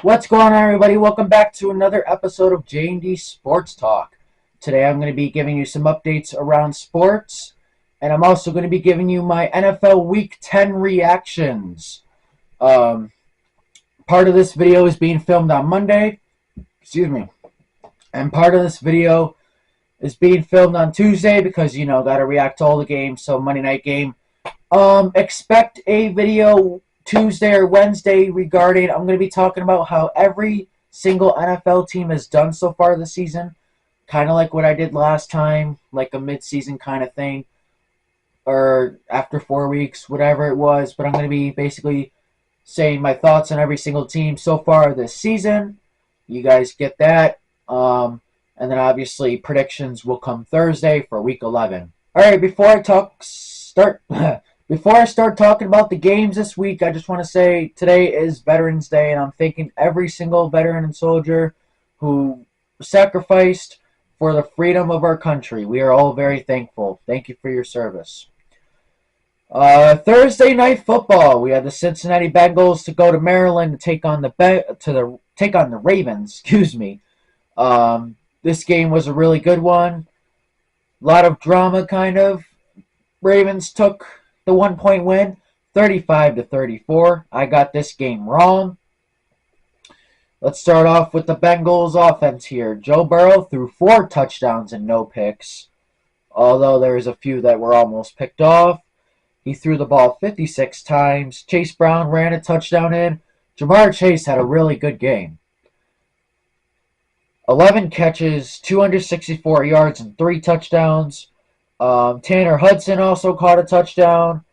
What's going on, everybody? Welcome back to another episode of J&D Sports Talk. Today I'm going to be giving you some updates around sports, and I'm also going to be giving you my NFL Week 10 reactions. Um, Part of this video is being filmed on Monday, and part of this video is being filmed on Tuesday because, got to react to all the games, so Monday night game. Expect a video Tuesday or Wednesday regarding, I'm going to be talking about how every single NFL team has done so far this season. Kind of like what I did last time, like a mid-season kind of thing, or after 4 weeks, whatever it was. But I'm going to be basically saying my thoughts on every single team so far this season. You guys get that. And then obviously predictions will come Thursday for Week 11. All right, before I start talking about the games this week, I just want to say today is Veterans Day, and I'm thanking every single veteran and soldier who sacrificed for the freedom of our country. We are all very thankful. Thank you for your service. Thursday night football. We had the Cincinnati Bengals to go to Maryland to take on the Ravens. Excuse me. This game was a really good one. A lot of drama, kind of. Ravens took the 1-point win, 35-34. I got this game wrong. Let's start off with the Bengals offense here. Joe Burrow threw 4 touchdowns and no picks, although there was a few that were almost picked off. He threw the ball 56 times. Chase Brown ran a touchdown in. Ja'Marr Chase had a really good game. 11 catches, 264 yards, and 3 touchdowns. Tanner Hudson also caught a touchdown.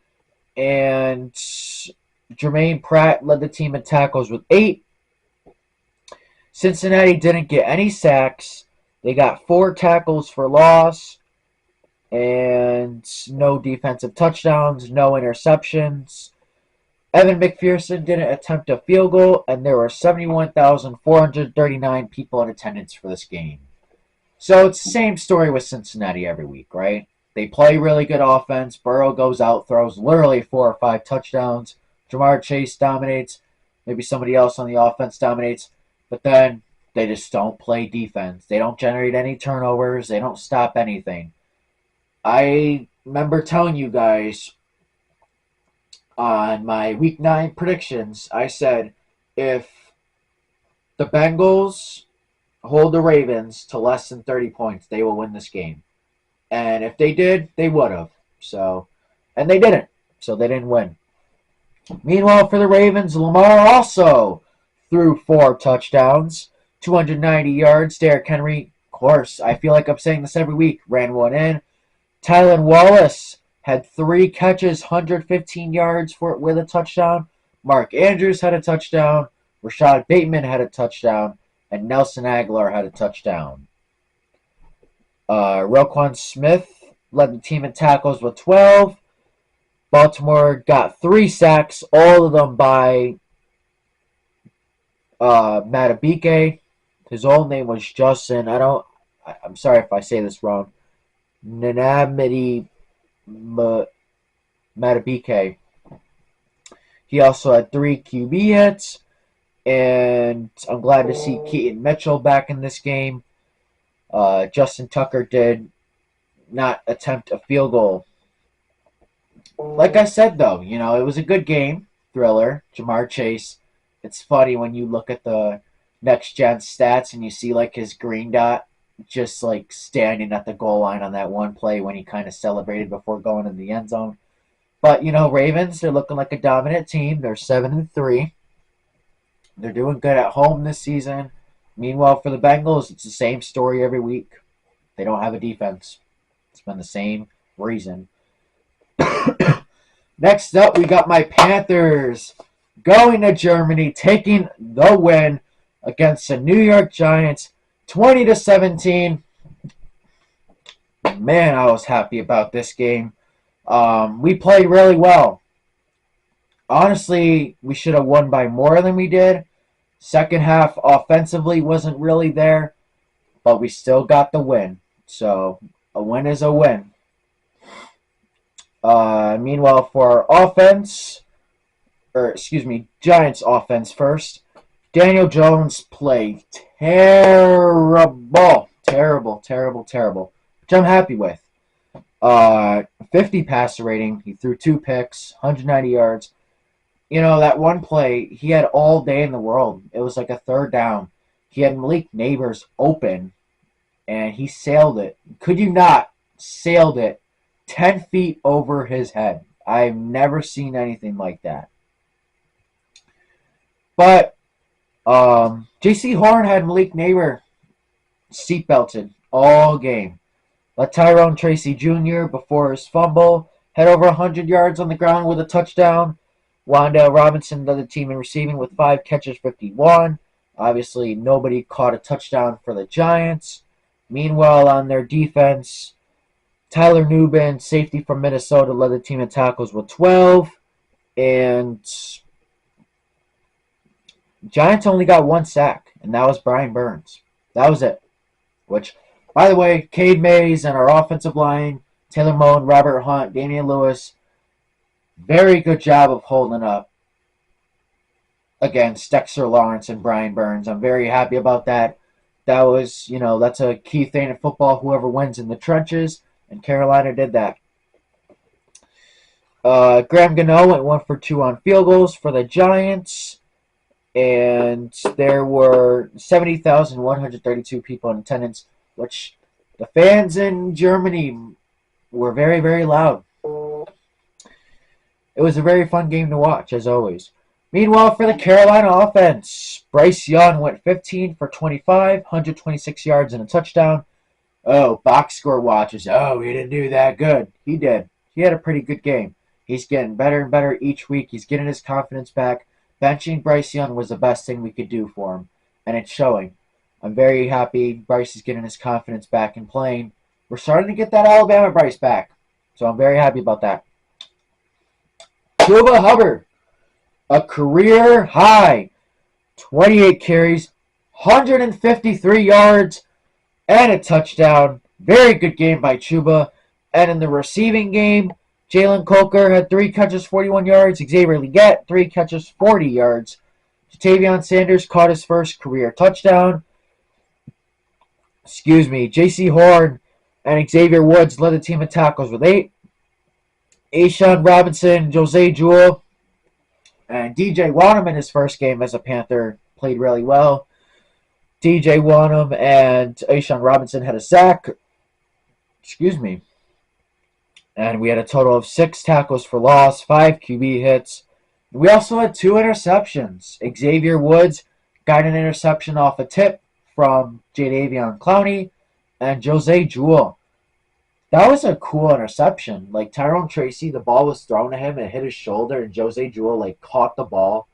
And Jermaine Pratt led the team in tackles with 8. Cincinnati didn't get any sacks. They got 4 tackles for loss. And no defensive touchdowns, no interceptions. Evan McPherson didn't attempt a field goal, and there were 71,439 people in attendance for this game. So it's the same story with Cincinnati every week, right? They play really good offense. Burrow goes out, throws literally 4 or 5 touchdowns. Ja'Marr Chase dominates. Maybe somebody else on the offense dominates. But then they just don't play defense. They don't generate any turnovers. They don't stop anything. I remember telling you guys on my Week 9 predictions, I said if the Bengals hold the Ravens to less than 30 points, they will win this game. And if they did, they would have. And they didn't. So they didn't win. Meanwhile, for the Ravens, Lamar also threw 4 touchdowns, 290 yards. Derrick Henry, of course, I feel like I'm saying this every week, ran one in. Tylan Wallace had 3 catches, 115 yards with a touchdown. Mark Andrews had a touchdown. Rashad Bateman had a touchdown. And Nelson Aguilar had a touchdown. Roquan Smith led the team in tackles with 12. Baltimore got 3 sacks, all of them by Matabike. His old name was Justin. I'm sorry if I say this wrong. Nanamidi Matabike. He also had 3 QB hits. And I'm glad to see Keaton Mitchell back in this game. Justin Tucker did not attempt a field goal. Like I said, though, it was a good game. Thriller. Ja'Marr Chase. It's funny when you look at the next-gen stats and you see, like, his green dot just, like, standing at the goal line on that one play when he kind of celebrated before going in the end zone. But, Ravens, they're looking like a dominant team. They're 7-3. They're doing good at home this season. Meanwhile, for the Bengals, it's the same story every week. They don't have a defense. It's been the same reason. Next up, we got my Panthers going to Germany, taking the win against the New York Giants, 20-17. Man, I was happy about this game. We played really well. Honestly, we should have won by more than we did. Second half offensively wasn't really there, but we still got the win. So a win is a win. Meanwhile, for our offense, Giants offense first, Daniel Jones played terrible, terrible, terrible, terrible, which I'm happy with. 50 passer rating. He threw 2 picks, 190 yards. You know, that one play, he had all day in the world. It was like a third down. He had Malik Neighbors open, and he sailed it. Could you not? Sailed it 10 feet over his head. I've never seen anything like that. But J.C. Horn had Malik Neighbor seatbelted all game. Let Tyrone Tracy Jr., before his fumble, had over 100 yards on the ground with a touchdown. Wan'Dale Robinson led the team in receiving with 5 catches, 51. Obviously, nobody caught a touchdown for the Giants. Meanwhile, on their defense, Tyler Nubin, safety from Minnesota, led the team in tackles with 12. And Giants only got 1 sack, and that was Brian Burns. That was it. Which, by the way, Cade Mays and our offensive line, Taylor Moan, Robert Hunt, Damian Lewis, very good job of holding up against Dexter Lawrence and Brian Burns. I'm very happy about that. That was, that's a key thing in football, whoever wins in the trenches, and Carolina did that. Graham Gano went 1 for 2 on field goals for the Giants, and there were 70,132 people in attendance, which the fans in Germany were very, very loud. It was a very fun game to watch, as always. Meanwhile, for the Carolina offense, Bryce Young went 15 for 25, 126 yards and a touchdown. Oh, box score watchers. Oh, he didn't do that good. He did. He had a pretty good game. He's getting better and better each week. He's getting his confidence back. Benching Bryce Young was the best thing we could do for him, and it's showing. I'm very happy Bryce is getting his confidence back and playing. We're starting to get that Alabama Bryce back, so I'm very happy about that. Chuba Hubbard, a career high, 28 carries, 153 yards, and a touchdown. Very good game by Chuba. And in the receiving game, Jalen Coker had 3 catches, 41 yards. Xavier Legette, 3 catches, 40 yards. Jatavion Sanders caught his first career touchdown. J.C. Horn and Xavier Woods led the team in tackles with 8. A'Shawn Robinson, Jose Jewell, and DJ Wonnum in his first game as a Panther played really well. DJ Wonnum and A'Shawn Robinson had a sack. And we had a total of 6 tackles for loss, 5 QB hits. We also had 2 interceptions. Xavier Woods got an interception off a tip from Jadeveon Clowney, and Jose Jewell. That was a cool interception. Like, Tyrone Tracy, the ball was thrown at him and hit his shoulder, and Jose Jewell, caught the ball,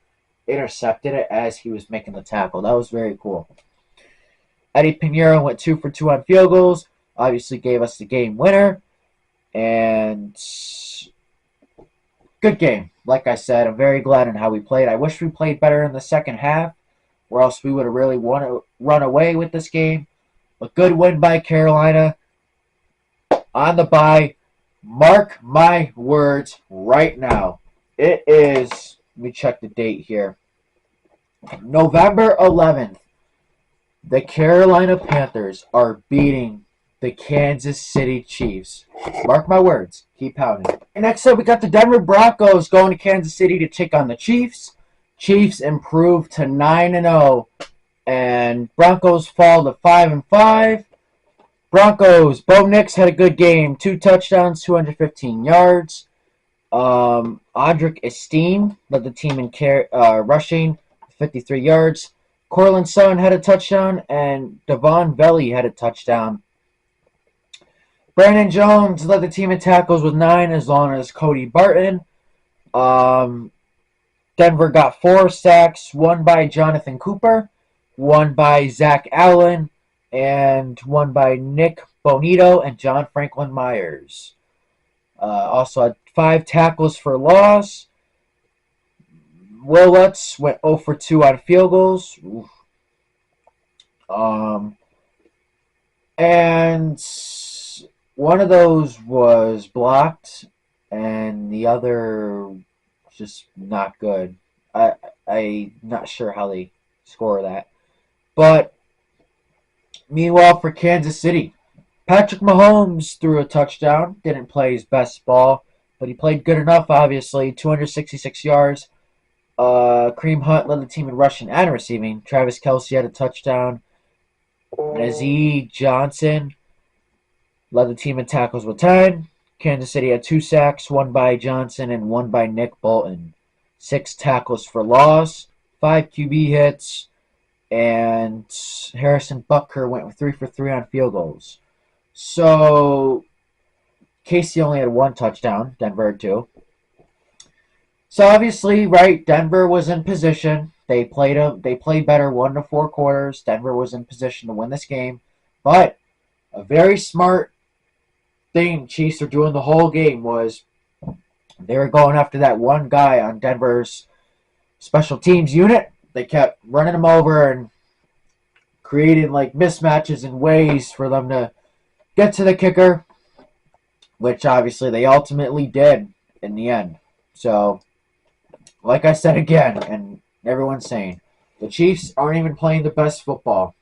intercepted it as he was making the tackle. That was very cool. Eddie Pinheiro went 2 for 2 on field goals. Obviously gave us the game winner. And good game. Like I said, I'm very glad in how we played. I wish we played better in the second half, or else we would have really run away with this game. A good win by Carolina on the bye. Mark my words right now. It is, let me check the date here, November 11th. The Carolina Panthers are beating the Kansas City Chiefs. Mark my words. Keep pounding. Next up, we got the Denver Broncos going to Kansas City to take on the Chiefs. Chiefs improve to 9-0, and Broncos fall to 5-5. Broncos, Bo Nix had a good game. 2 touchdowns, 215 yards. Audric Esteen led the team in rushing, 53 yards. Cortland Sutton had a touchdown, and Devon Velley had a touchdown. Brandon Jones led the team in tackles with 9, as long as Cody Barton. Denver got 4 sacks, 1 by Jonathan Cooper, 1 by Zach Allen, and 1 by Nick Bonito and John Franklin Myers. Also had 5 tackles for loss. Will Lutz went 0 for 2 on field goals. And one of those was blocked, and the other just not good. I'm not sure how they score that. But meanwhile, for Kansas City, Patrick Mahomes threw a touchdown. Didn't play his best ball, but he played good enough, obviously. 266 yards. Kareem Hunt led the team in rushing and receiving. Travis Kelce had a touchdown. Najee Johnson led the team in tackles with 10. Kansas City had 2 sacks, one by Johnson and one by Nick Bolton. 6 tackles for loss, 5 QB hits, and Harrison Butker went 3 for 3 on field goals. So KC only had 1 touchdown, Denver had 2. So obviously, right, Denver was in position. They played better 1 to 4 quarters. Denver was in position to win this game. But a very smart thing Chiefs were doing the whole game was they were going after that one guy on Denver's special teams unit. They kept running him over and creating like mismatches and ways for them to get to the kicker, which obviously they ultimately did in the end. So, like I said again, and everyone's saying, the Chiefs aren't even playing the best football.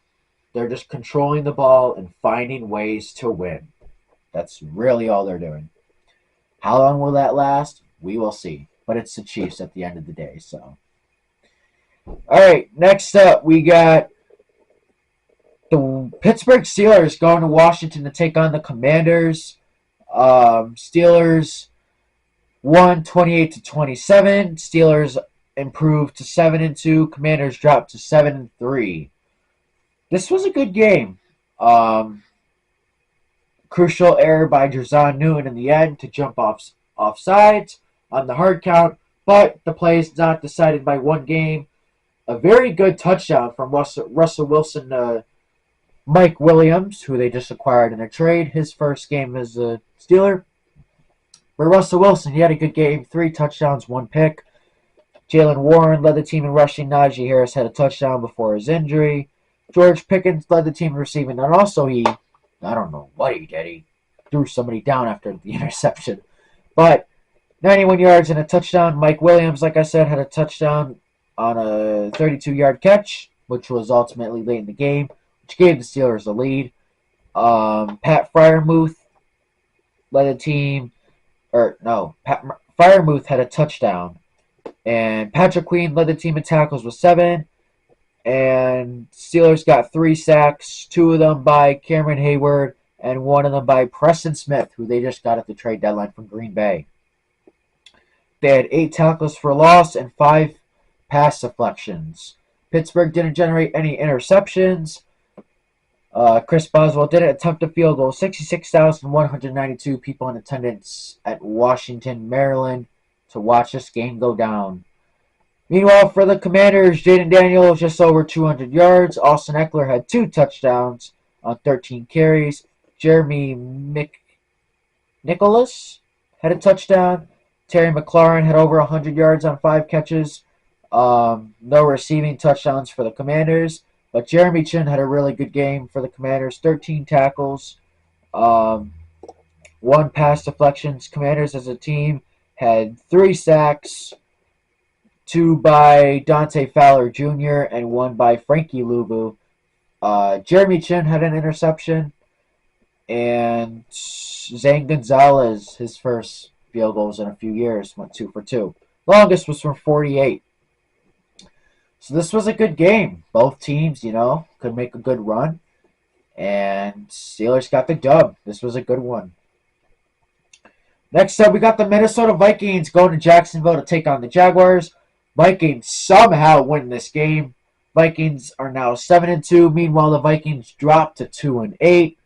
They're just controlling the ball and finding ways to win. That's really all they're doing. How long will that last? We will see. But it's the Chiefs at the end of the day. So, all right. Next up, we got the Pittsburgh Steelers going to Washington to take on the Commanders. Steelers won 28-27. Steelers improved to 7-2. Commanders dropped to 7-3. This was a good game. Crucial error by Jerzon Newton in the end to jump offsides on the hard count, but the play is not decided by one game. A very good touchdown from Russell Wilson to Mike Williams, who they just acquired in a trade. His first game as a Steeler. For Russell Wilson, he had a good game. 3 touchdowns, 1 pick. Jaylen Warren led the team in rushing. Najee Harris had a touchdown before his injury. George Pickens led the team in receiving. And also I don't know what he did. He threw somebody down after the interception. But 91 yards and a touchdown. Mike Williams, like I said, had a touchdown on a 32-yard catch, which was ultimately late in the game, which gave the Steelers the lead. Pat Freiermuth led the team. Pat Freiermuth had a touchdown. And Patrick Queen led the team in tackles with 7. And Steelers got 3 sacks, 2 of them by Cameron Hayward, and 1 of them by Preston Smith, who they just got at the trade deadline from Green Bay. They had 8 tackles for loss and 5 pass deflections. Pittsburgh didn't generate any interceptions. Chris Boswell didn't attempt a field goal. 66,192 people in attendance at Washington, Maryland to watch this game go down. Meanwhile, for the Commanders, Jaden Daniels just over 200 yards. Austin Eckler had 2 touchdowns on 13 carries. Jeremy McNicholas had a touchdown. Terry McLaurin had over 100 yards on 5 catches. No receiving touchdowns for the Commanders. But Jeremy Chin had a really good game for the Commanders. 13 tackles. 1 pass deflections. Commanders as a team had 3 sacks. 2 by Dante Fowler Jr. and 1 by Frankie Luvu. Jeremy Chin had an interception. And Zane Gonzalez, his first field goals in a few years, went 2 for 2. Longest was from 48. So this was a good game. Both teams, could make a good run. And Steelers got the dub. This was a good one. Next up, we got the Minnesota Vikings going to Jacksonville to take on the Jaguars. Vikings somehow win this game. Vikings are now 7-2. Meanwhile, the Vikings dropped to 2-8.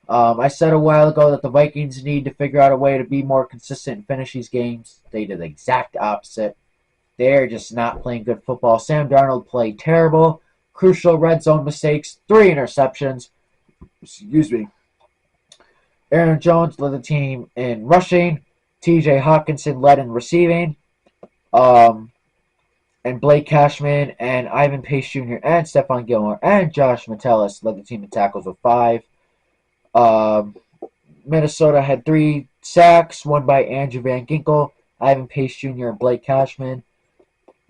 I said a while ago that the Vikings need to figure out a way to be more consistent and finish these games. They did the exact opposite. They're just not playing good football. Sam Darnold played terrible. Crucial red zone mistakes. 3 interceptions. Excuse me. Aaron Jones led the team in rushing. TJ Hawkinson led in receiving. And Blake Cashman and Ivan Pace Jr. and Stephon Gilmore and Josh Metellus led the team in tackles with 5. Minnesota had 3 sacks, 1 by Andrew Van Ginkel, Ivan Pace Jr. and Blake Cashman.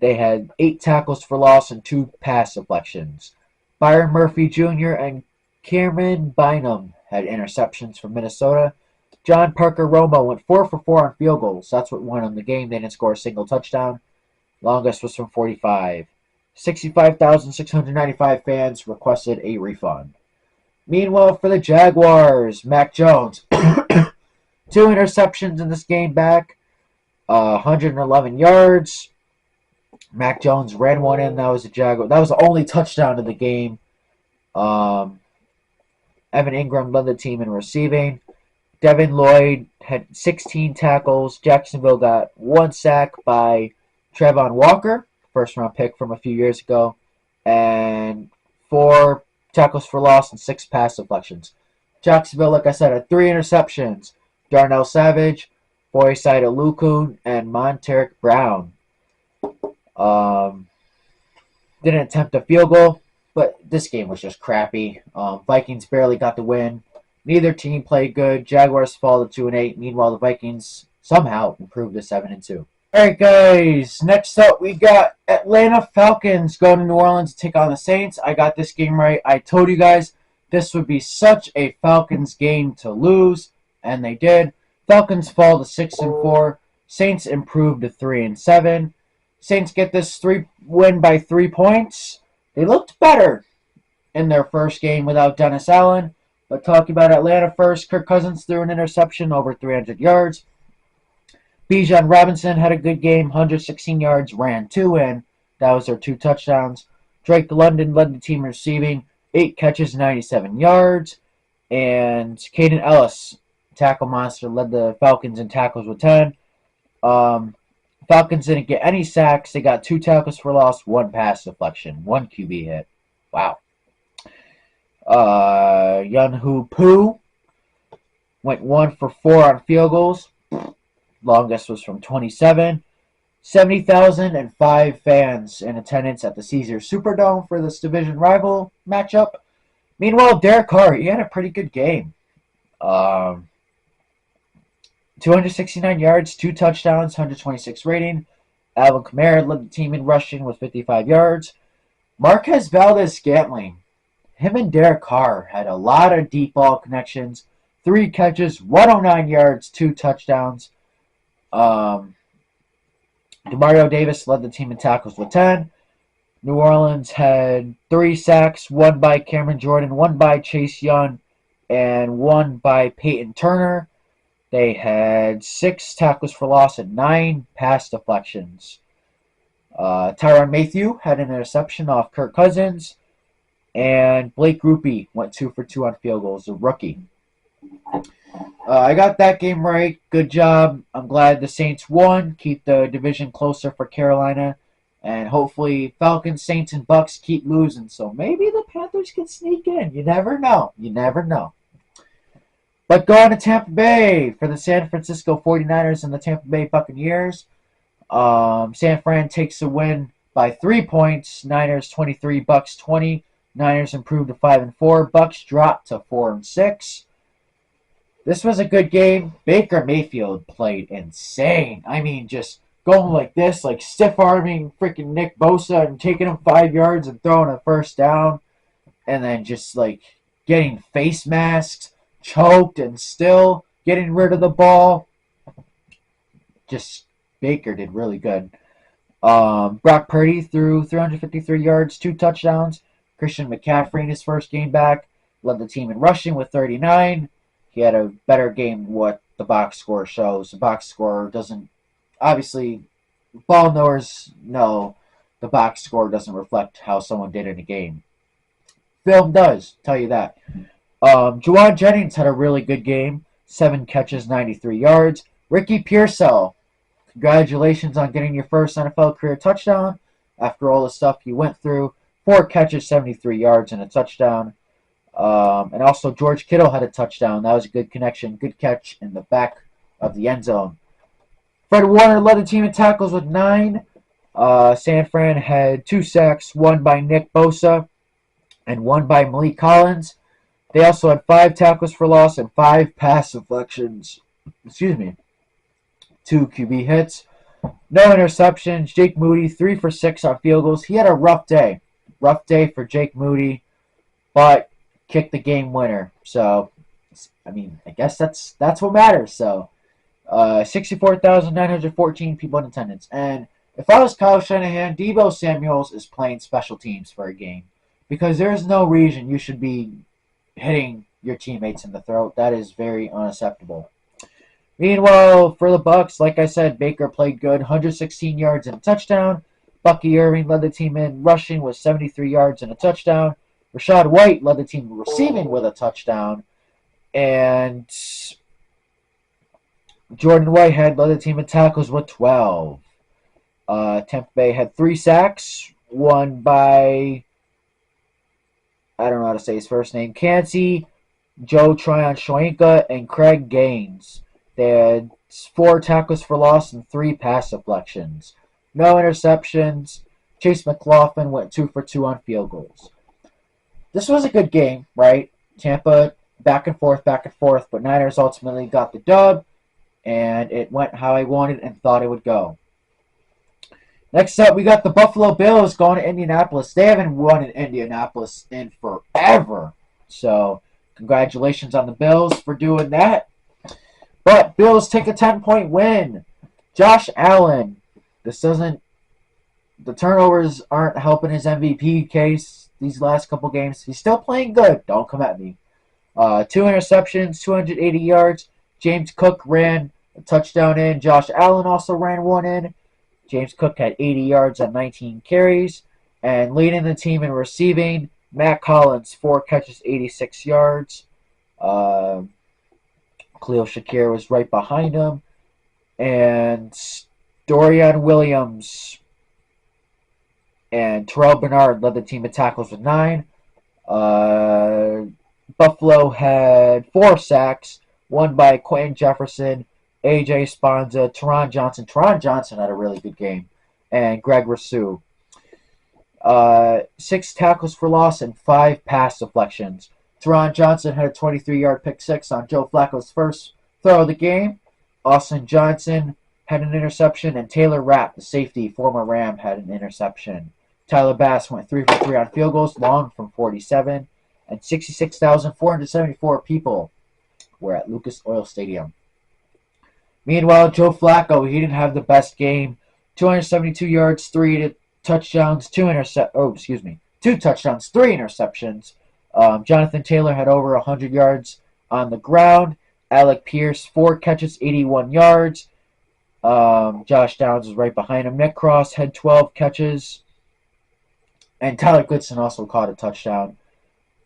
They had 8 tackles for loss and 2 pass deflections. Byron Murphy Jr. and Cameron Bynum had interceptions for Minnesota. John Parker Romo went 4 for 4 on field goals. That's what won them the game. They didn't score a single touchdown. Longest was from 45. 65,695 fans requested a refund. Meanwhile, for the Jaguars, Mac Jones, 2 interceptions in this game back, 111 yards. Mac Jones ran one in. That was a Jaguar. That was the only touchdown of the game. Evan Ingram led the team in receiving. Devin Lloyd had 16 tackles. Jacksonville got 1 sack by Trevon Walker, first-round pick from a few years ago, and 4 tackles for loss and 6 pass deflections. Jacksonville, like I said, had 3 interceptions. Darnell Savage, Foyeside Alukun, and Monteric Brown. Didn't attempt a field goal, but this game was just crappy. Vikings barely got the win. Neither team played good. Jaguars fall to 2-8. Meanwhile, the Vikings somehow improved to 7-2. All right, guys. Next up, we got Atlanta Falcons going to New Orleans to take on the Saints. I got this game right. I told you guys this would be such a Falcons game to lose, and they did. Falcons fall to 6-4. Saints improved to 3-7. Saints get this win by 3 points. They looked better in their first game without Dennis Allen. But talking about Atlanta first, Kirk Cousins threw an interception over 300 yards. Bijan Robinson had a good game, 116 yards, ran 2 in. That was their 2 touchdowns. Drake London led the team receiving, 8 catches, 97 yards. And Caden Ellis, tackle monster, led the Falcons in tackles with 10. Falcons didn't get any sacks. They got 2 tackles for loss, 1 pass deflection, 1 QB hit. Wow. Younghoe Poo went 1 for 4 on field goals. Longest was from 27. 70,005 fans in attendance at the Caesars Superdome for this division rival matchup. Meanwhile, Derek Carr, he had a pretty good game. 269 yards, 2 touchdowns, 126 rating. Alvin Kamara led the team in rushing with 55 yards. Marquez Valdes-Scantling, him and Derek Carr had a lot of deep ball connections. 3 catches, 109 yards, 2 touchdowns. Demario Davis led the team in tackles with 10. New Orleans had 3 sacks, 1 by Cameron Jordan, 1 by Chase Young, and 1 by Peyton Turner. They had 6 tackles for loss and 9 pass deflections. Tyrann Mathieu had an interception off Kirk Cousins. And Blake Grupe went 2 for 2 on field goals, a rookie. I got that game right. Good job. I'm glad the Saints won. Keep the division closer for Carolina. And hopefully Falcons, Saints, and Bucks keep losing. So maybe the Panthers can sneak in. You never know. You never know. But going to Tampa Bay for the San Francisco 49ers and the Tampa Bay Buccaneers. San Fran takes a win by 3 points. Niners 23, Bucks 20. Niners improved to 5-4. Bucks dropped to 4-6. This was a good game. Baker Mayfield played insane. I mean, just going like this, like stiff-arming freaking Nick Bosa and taking him 5 yards and throwing a first down. And then just like getting face masks, choked, and still getting rid of the ball. Just Baker did really good. Brock Purdy threw 353 yards, 2 touchdowns. Christian McCaffrey in his first game back led the team in rushing with 39. He had a better game than what the box score shows. The box score doesn't, obviously, ball knowers know the box score doesn't reflect how someone did in a game. Film does, tell you that. Juwan Jennings had a really good game. 7 catches, 93 yards. Ricky Pearsall, congratulations on getting your first NFL career touchdown after all the stuff you went through. 4 catches, 73 yards, and a touchdown. And also George Kittle had a touchdown. That was a good connection. Good catch in the back of the end zone. Fred Warner led the team in tackles with 9. San Fran had 2 sacks, 1 by Nick Bosa and 1 by Malik Collins. They also had 5 tackles for loss and 5 pass deflections. 2 QB hits. No interceptions. Jake Moody, 3 for 6 on field goals. He had a rough day. Rough day for Jake Moody, but kicked the game winner. So, I mean, I guess that's what matters. So, 64,914 people in attendance. And if I was Kyle Shanahan, Deebo Samuels is playing special teams for a game because there's no reason you should be hitting your teammates in the throat. That is very unacceptable. Meanwhile, for the Bucks, like I said, Baker played good, 116 yards and a touchdown. Bucky Irving led the team in rushing with 73 yards and a touchdown. Rachaad White led the team receiving with a touchdown. And Jordan Whitehead led the team in tackles with 12. Tampa Bay had 3 sacks, one by, I don't know how to say his first name, Cansey, Joe Tryon-Shoyinka, and Craig Gaines. They had 4 tackles for loss and 3 pass deflections. No interceptions. Chase McLaughlin went 2 for 2 on field goals. This was a good game, right? Tampa back and forth, but Niners ultimately got the dub, and it went how I wanted and thought it would go. Next up, we got the Buffalo Bills going to Indianapolis. They haven't won in Indianapolis in forever. So, congratulations on the Bills for doing that. But Bills take a 10-point win. Josh Allen. The turnovers aren't helping his MVP case these last couple games. He's still playing good. Don't come at me. 2 interceptions, 280 yards. James Cook ran a touchdown in. Josh Allen also ran one in. James Cook had 80 yards on 19 carries. And leading the team in receiving, Matt Collins, 4 catches, 86 yards. Khalil Shakir was right behind him. And Dorian Williams and Terrell Bernard led the team in tackles with 9. Buffalo had 4 sacks, one by Quentin Jefferson, A.J. Sponza, Teron Johnson. Teron Johnson had a really good game. And Greg Rousseau. 6 tackles for loss and 5 pass deflections. Teron Johnson had a 23-yard pick 6 on Joe Flacco's first throw of the game. Austin Johnson had an interception, and Taylor Rapp, the safety, former Ram, had an interception. Tyler Bass went 3 for 3 on field goals, long from 47, and 66,474 people were at Lucas Oil Stadium. Meanwhile, Joe Flacco, he didn't have the best game. 272 yards, 2 touchdowns, 3 interceptions. Jonathan Taylor had over 100 yards on the ground. Alec Pierce, 4 catches, 81 yards. Josh Downs was right behind him. Nick Cross had 12 catches. And Tyler Goodson also caught a touchdown.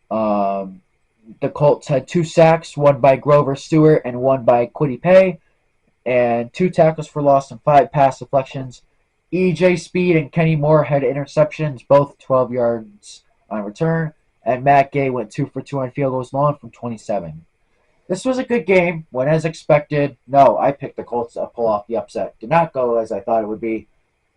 The Colts had 2 sacks, one by Grover Stewart and one by Kwity Paye. And 2 tackles for loss and 5 pass deflections. E.J. Speed and Kenny Moore had interceptions, both 12 yards on return. And Matt Gay went 2 for 2 on field goals, long from 27. This was a good game. Went as expected. No, I picked the Colts to pull off the upset. Did not go as I thought it would be.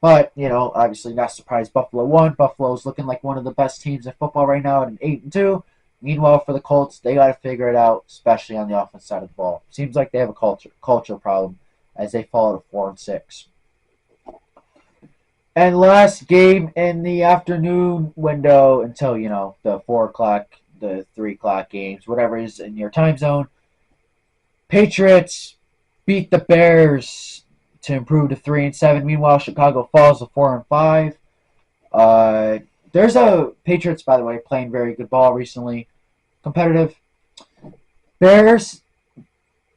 But, obviously not surprised Buffalo won. Buffalo's looking like one of the best teams in football right now at an 8-2. Meanwhile, for the Colts, they got to figure it out, especially on the offense side of the ball. Seems like they have a culture problem as they fall to 4-6. And last game in the afternoon window until, the 4 o'clock, the 3 o'clock games, whatever is in your time zone. Patriots beat the Bears to improve to 3-7. Meanwhile, Chicago falls to 4-5. There's a Patriots, by the way, playing very good ball recently. Competitive. Bears,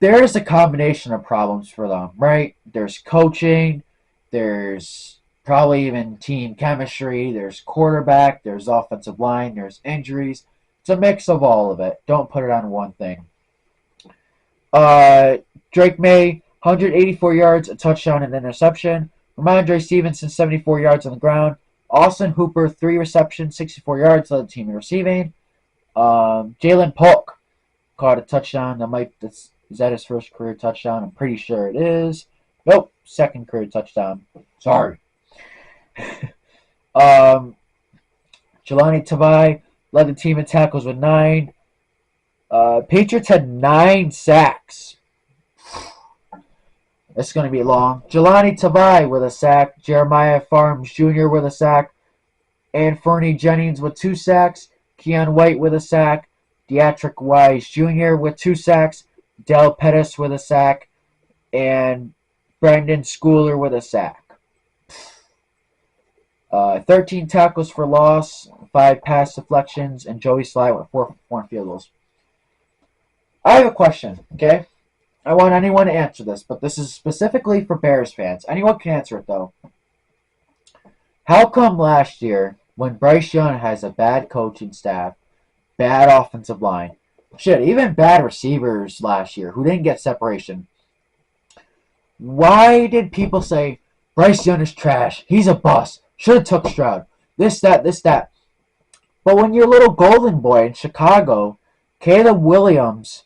there's a combination of problems for them, right? There's coaching. There's probably even team chemistry. There's quarterback. There's offensive line. There's injuries. It's a mix of all of it. Don't put it on one thing. Drake May, 184 yards, a touchdown, and interception. Ramondre Stevenson, 74 yards on the ground. Austin Hooper, 3 receptions, 64 yards, led the team in receiving. Jalen Polk caught a touchdown. Is that his first career touchdown? I'm pretty sure it is. Nope, second career touchdown. Sorry. Jelani Tavai led the team in tackles with 9. Patriots had 9 sacks. It's going to be long. Jelani Tavai with a sack. Jeremiah Farms Jr. with a sack. Anfernee Jennings with 2 sacks. Keon White with a sack. Deatrick Wise Jr. with 2 sacks. Del Pettis with a sack. And Brandon Schooler with a sack. 13 tackles for loss, 5 pass deflections, and Joey Slye with 4 field goals. I have a question, okay? I want anyone to answer this, but this is specifically for Bears fans. Anyone can answer it, though. How come last year, when Bryce Young has a bad coaching staff, bad offensive line, shit, even bad receivers last year who didn't get separation, why did people say Bryce Young is trash? He's a bust. Should have took Stroud. This, that. But when your little golden boy in Chicago, Caleb Williams,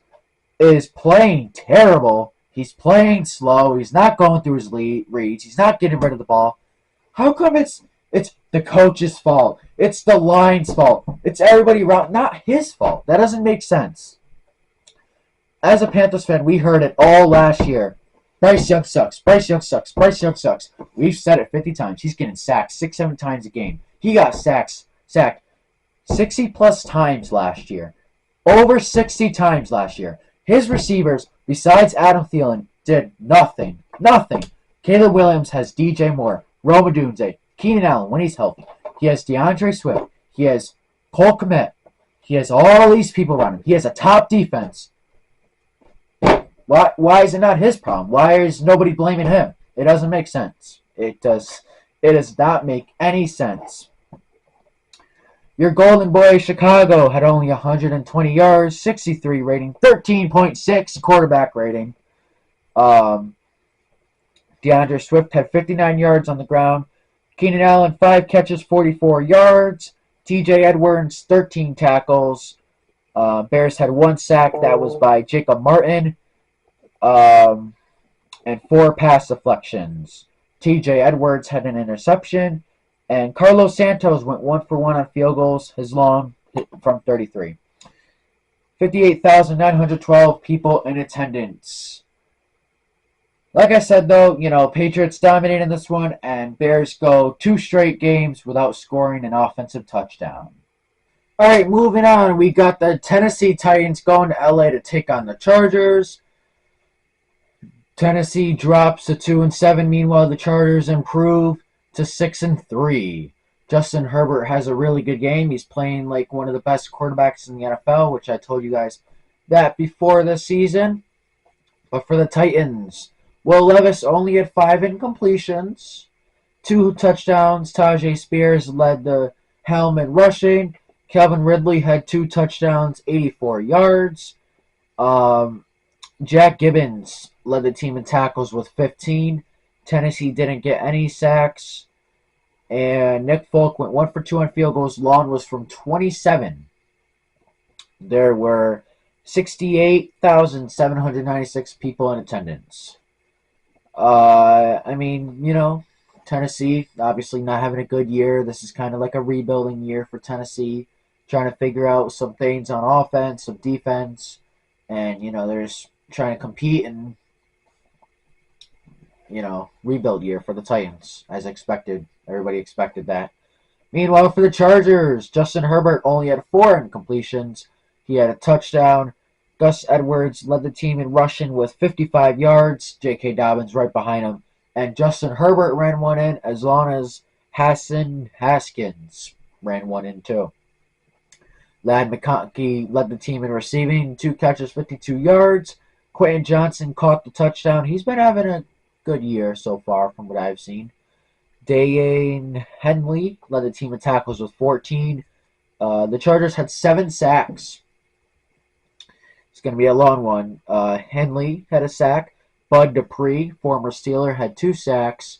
is playing terrible, he's playing slow, he's not going through his reads, he's not getting rid of the ball, how come it's the coach's fault? It's the line's fault. It's everybody around. Not his fault. That doesn't make sense. As a Panthers fan, we heard it all last year. Bryce Young sucks. Bryce Young sucks. Bryce Young sucks. We've said it 50 times. He's getting sacked 6-7 times a game. He got sacked 60 plus times last year. Over 60 times last year. His receivers, besides Adam Thielen, did nothing. Nothing. Caleb Williams has DJ Moore, Rome Odunze, Keenan Allen when he's healthy. He has DeAndre Swift. He has Cole Kmet. He has all these people around him. He has a top defense. Why is it not his problem? Why is nobody blaming him? It doesn't make sense. It does not make any sense. Your golden boy Chicago had only 120 yards, 63 rating, 13.6 quarterback rating. DeAndre Swift had 59 yards on the ground. Keenan Allen, 5 catches, 44 yards. TJ Edwards, 13 tackles. Bears had 1 sack. That was by Jacob Martin. And 4 pass deflections. TJ Edwards had an interception. And Carlos Santos went 1 for 1 on field goals, his long from 33. 58,912 people in attendance. Like I said, though, Patriots dominated this one, and Bears go 2 straight games without scoring an offensive touchdown. All right, moving on. We got the Tennessee Titans going to LA to take on the Chargers. Tennessee drops to 2-7. Meanwhile, the Chargers improve to 6-3. Justin Herbert has a really good game. He's playing like one of the best quarterbacks in the NFL, which I told you guys that before this season. But for the Titans, Will Levis only had 5 incompletions, 2 touchdowns. Tajay Spears led the helm in rushing. Calvin Ridley had 2 touchdowns, 84 yards. Jack Gibbons led the team in tackles with 15. Tennessee didn't get any sacks. And Nick Folk went 1 for 2 on field goals. Long was from 27. There were 68,796 people in attendance. Tennessee obviously not having a good year. This is kind of like a rebuilding year for Tennessee, trying to figure out some things on offense, some defense, and they're just trying to compete and rebuild year for the Titans as expected. Everybody expected that. Meanwhile, for the Chargers, Justin Herbert only had 4 incompletions. He had a touchdown. Gus Edwards led the team in rushing with 55 yards. J.K. Dobbins right behind him. And Justin Herbert ran 1 in, as long as Hassan Haskins ran 1 in too. Ladd McConkey led the team in receiving, 2 catches, 52 yards. Quentin Johnson caught the touchdown. He's been having a good year so far from what I've seen. Dane Henley led the team in tackles with 14. The Chargers had 7 sacks. It's going to be a long one. Henley had a sack. Bud Dupree, former Steeler, had 2 sacks.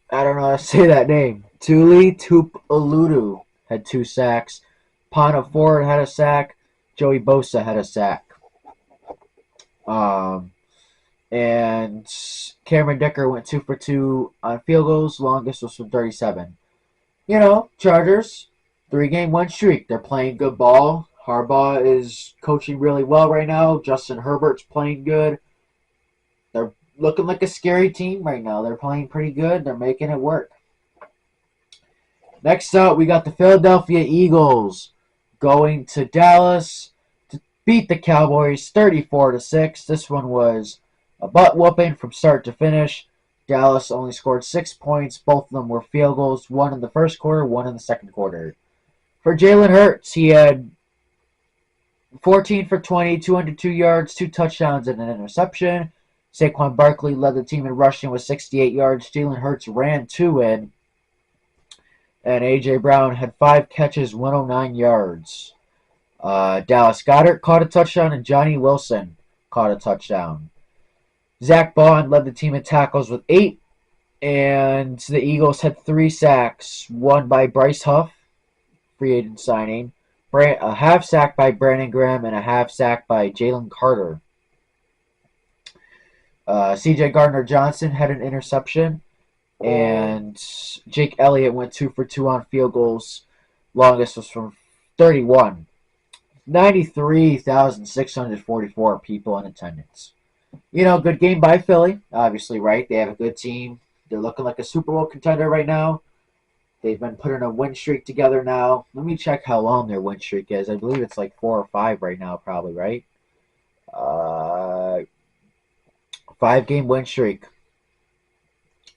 I don't know how to say that name. Tuli Tuipulotu had 2 sacks. Pana Ford had a sack. Joey Bosa had a sack. And Cameron Dicker went 2 for 2 on field goals. Longest was from 37. Chargers, 3-game win streak. They're playing good ball. Harbaugh is coaching really well right now. Justin Herbert's playing good. looking like a scary team right now. They're playing pretty good. They're making it work. Next up, we got the Philadelphia Eagles going to Dallas to beat the Cowboys 34-6. This one was a butt whooping from start to finish. Dallas only scored 6 points. Both of them were field goals, one in the first quarter, one in the second quarter. For Jalen Hurts, he had 14 for 20, 202 yards, 2 touchdowns, and an interception. Saquon Barkley led the team in rushing with 68 yards. Jalen Hurts ran 2 in. And A.J. Brown had 5 catches, 109 yards. Dallas Goedert caught a touchdown, and Johnny Wilson caught a touchdown. Zach Bond led the team in tackles with 8, and the Eagles had 3 sacks, one by Bryce Huff, free agent signing, a half sack by Brandon Graham, and a half sack by Jalen Carter. C.J. Gardner-Johnson had an interception, and Jake Elliott went 2 for 2 on field goals. Longest was from 31. 93,644 people in attendance. Good game by Philly, obviously, right? They have a good team. They're looking like a Super Bowl contender right now. They've been putting a win streak together now. Let me check how long their win streak is. I believe it's like 4 or 5 right now, probably, right? 5-game win streak.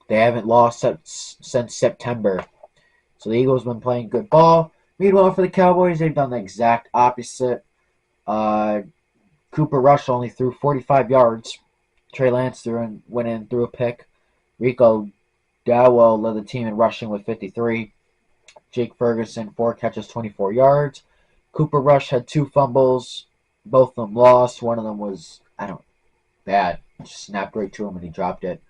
They haven't lost since September. So the Eagles have been playing good ball. Meanwhile, for the Cowboys, they've done the exact opposite. Cooper Rush only threw 45 yards. Trey Lance went in threw a pick. Rico Dowell led the team in rushing with 53. Jake Ferguson, 4 catches, 24 yards. Cooper Rush had 2 fumbles. Both of them lost. One of them was, bad. Just snapped right to him and he dropped it.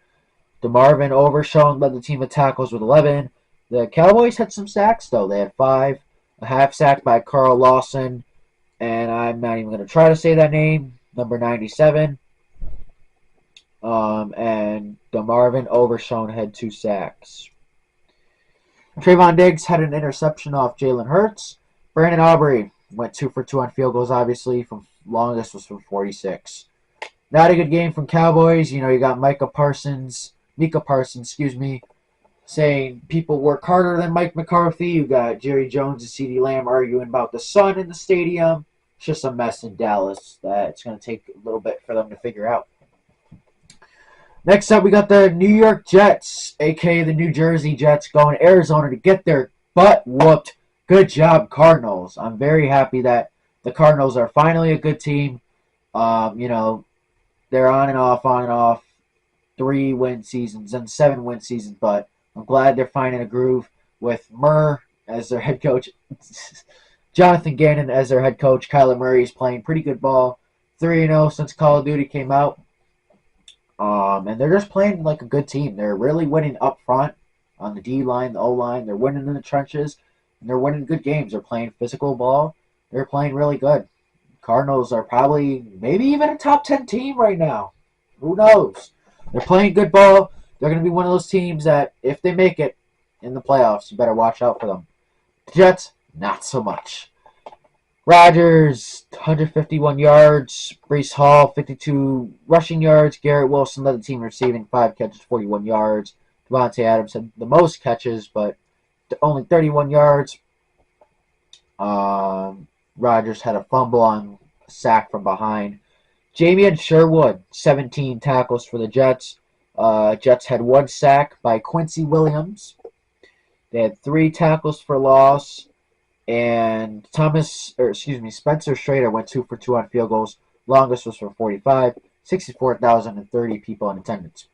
DeMarvin Overshown led the team in tackles with 11. The Cowboys had some sacks, though. They had 5. A half sack by Carl Lawson. And I'm not even going to try to say that name. Number 97. And DeMarvin Overshown had 2 sacks. Trayvon Diggs had an interception off Jalen Hurts. Brandon Aubrey went 2 for 2 on field goals, obviously. Longest was from 46. Not a good game from Cowboys. You got Micah Parsons, saying people work harder than Mike McCarthy. You got Jerry Jones and CeeDee Lamb arguing about the sun in the stadium. It's just a mess in Dallas that it's going to take a little bit for them to figure out. Next up, we got the New York Jets, a.k.a. the New Jersey Jets, going to Arizona to get their butt whooped. Good job, Cardinals. I'm very happy that the Cardinals are finally a good team. They're on and off, 3-win seasons and 7-win seasons, but I'm glad they're finding a groove with Murr as their head coach, Jonathan Gannon as their head coach. Kyler Murray is playing pretty good ball, 3-0 since Call of Duty came out. And they're just playing like a good team. They're really winning up front on the D-line, the O-line. They're winning in the trenches, and they're winning good games. They're playing physical ball. They're playing really good. Cardinals are probably maybe even a top 10 team right now. Who knows? They're playing good ball. They're going to be one of those teams that, if they make it in the playoffs, you better watch out for them. The Jets, not so much. Rodgers, 151 yards. Breece Hall, 52 rushing yards. Garrett Wilson led the team receiving, 5 catches, 41 yards. Devontae Adams had the most catches, but only 31 yards. Rodgers had a fumble on a sack from behind. Jamien Sherwood, 17 tackles for the Jets. Jets had 1 sack by Quincy Williams. They had 3 tackles for loss. And Spencer Schrader went 2 for 2 on field goals. Longest was for 45. 64,030 people in attendance.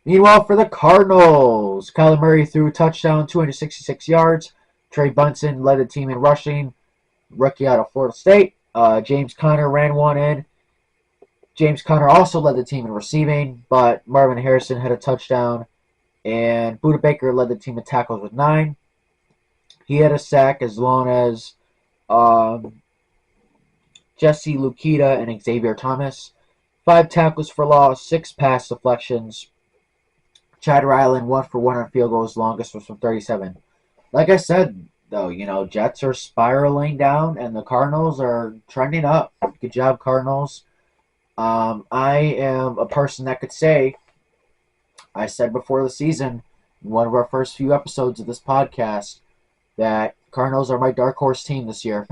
Meanwhile, for the Cardinals, Kyler Murray threw a touchdown, 266 yards. Trey Bunson led the team in rushing, rookie out of Florida State. James Conner ran 1 in. James Conner also led the team in receiving, but Marvin Harrison had a touchdown. And Budda Baker led the team in tackles with 9. He had a sack, as long as Jesse Lukita and Xavier Thomas. 5 tackles for loss, 6 pass deflections. Chad Ryland 1 for 1 on field goals. Longest was from 37. Like I said, though, Jets are spiraling down and the Cardinals are trending up. Good job, Cardinals. I am a person that could say, I said before the season, in one of our first few episodes of this podcast, that Cardinals are my dark horse team this year.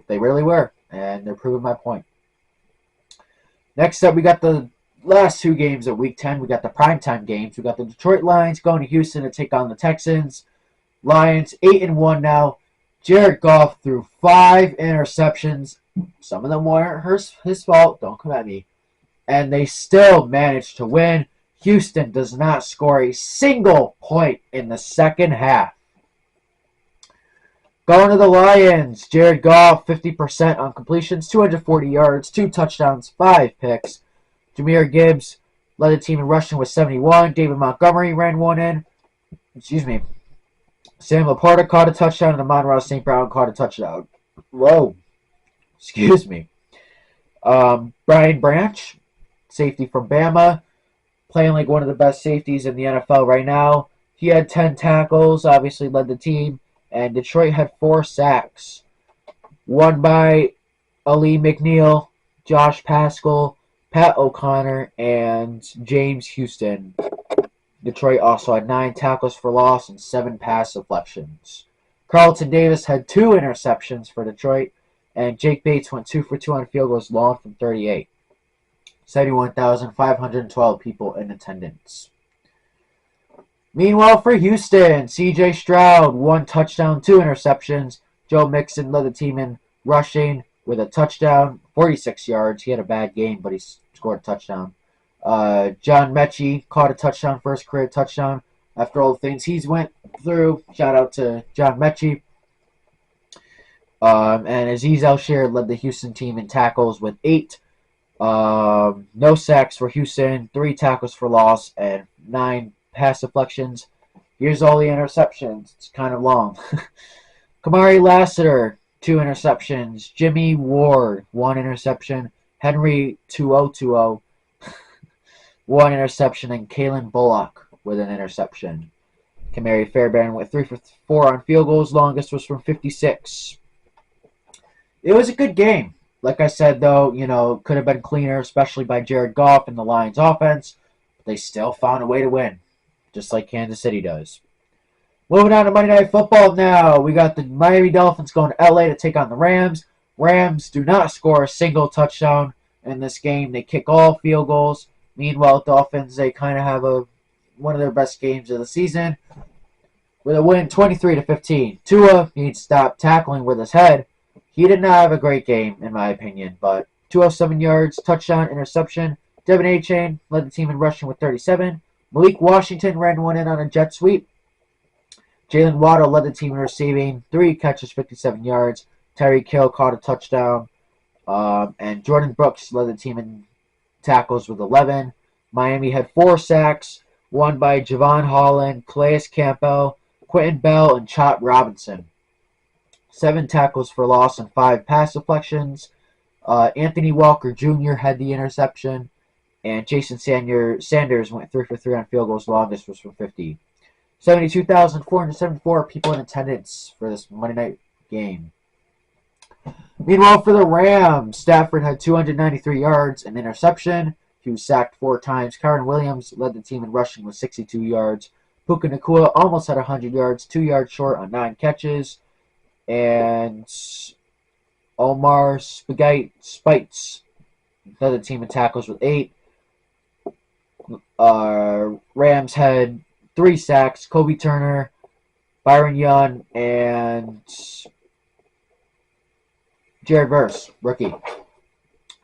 They really were, and they're proving my point. Next up, we got the last two games of Week 10. We got the primetime games. We got the Detroit Lions going to Houston to take on the Texans. Lions 8-1 now. Jared Goff threw 5 interceptions. Some of them weren't his fault. Don't come at me. And they still managed to win. Houston does not score a single point in the second half. Going to the Lions, Jared Goff, 50% on completions, 240 yards, 2 touchdowns, 5 picks. Jahmyr Gibbs led the team in rushing with 71. David Montgomery ran one in. Sam Laporta caught a touchdown, and Amon-Ra St. Brown caught a touchdown. Whoa. Excuse me. Brian Branch, safety from Bama, playing like one of the best safeties in the NFL right now. He had 10 tackles, obviously led the team, and Detroit had 4 sacks. One by Ali McNeil, Josh Paschal, Pat O'Connor, and James Houston. Detroit also had 9 tackles for loss and 7 pass deflections. Carlton Davis had 2 interceptions for Detroit, and Jake Bates went 2 for 2 on field goals long from 38. 71,512 people in attendance. Meanwhile, for Houston, C.J. Stroud, 1 touchdown, 2 interceptions. Joe Mixon led the team in rushing with a touchdown, 46 yards. He had a bad game, but he scored a touchdown. John Mechie caught a touchdown, first career touchdown. After all the things he's went through, shout out to John Mechie. And Azeez Al-Shaair led the Houston team in tackles with 8. No sacks for Houston, 3 tackles for loss, and 9 pass deflections. Here's all the interceptions. It's kind of long. Kamari Lassiter, 2 interceptions. Jimmy Ward, 1 interception. Henry 2020, 1 interception. And Kalen Bullock with an interception. Kamari Fairbairn went 3 for 4 on field goals. Longest was from 56. It was a good game. Like I said, though, could have been cleaner, especially by Jared Goff and the Lions offense. But they still found a way to win, just like Kansas City does. Moving on to Monday Night Football now. We got the Miami Dolphins going to LA to take on the Rams. Rams do not score a single touchdown in this game. They kick all field goals. Meanwhile, Dolphins, they kind of have one of their best games of the season with a win 23-15. Tua needs to stop tackling with his head. He did not have a great game, in my opinion, but 207 yards, touchdown, interception. Devin Achane led the team in rushing with 37. Malik Washington ran one in on a jet sweep. Jalen Waddle led the team in receiving, 3 catches, 57 yards. Tyreek Hill caught a touchdown. And Jordan Brooks led the team in tackles with 11. Miami had 4 sacks, 1 by Javon Holland, Calais Campbell, Quentin Bell, and Chop Robinson. 7 tackles for loss and 5 pass deflections. Anthony Walker Jr. had the interception. And Jason Sanders went 3 for 3 on field goals. Longest was from 50. 72,474 people in attendance for this Monday night game. Meanwhile, for the Rams, Stafford had 293 yards and interception. He was sacked 4 times. Kyren Williams led the team in rushing with 62 yards. Puka Nacua almost had 100 yards, 2 yards short on 9 catches. And Omar Spites led the team in tackles with 8. Rams had 3 sacks. Kobe Turner, Byron Young, and Jared Verse, rookie.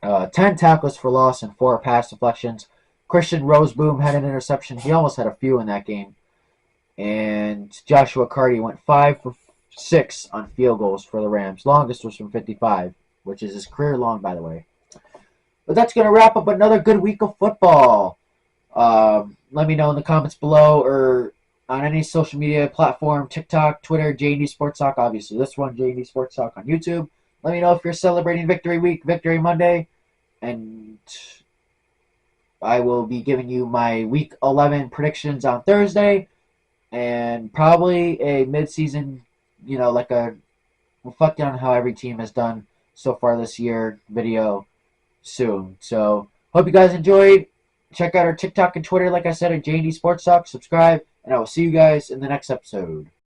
10 tackles for loss and 4 pass deflections. Christian Roseboom had an interception. He almost had a few in that game. And Joshua Carty went 5 for 6 on field goals for the Rams. Longest was from 55, which is his career long, by the way. But that's going to wrap up another good week of football. Let me know in the comments below or on any social media platform, TikTok, Twitter, J&D Sports Talk, obviously this one, J&D Sports Talk on YouTube. Let me know if you're celebrating Victory Week, Victory Monday, and I will be giving you my Week 11 predictions on Thursday, and probably a mid-season, like a reflecting on how every team has done so far this year video soon. So Hope you guys enjoyed. Check out our TikTok and Twitter, like I said, at J&D Sports Talk. Subscribe, and I will see you guys in the next episode.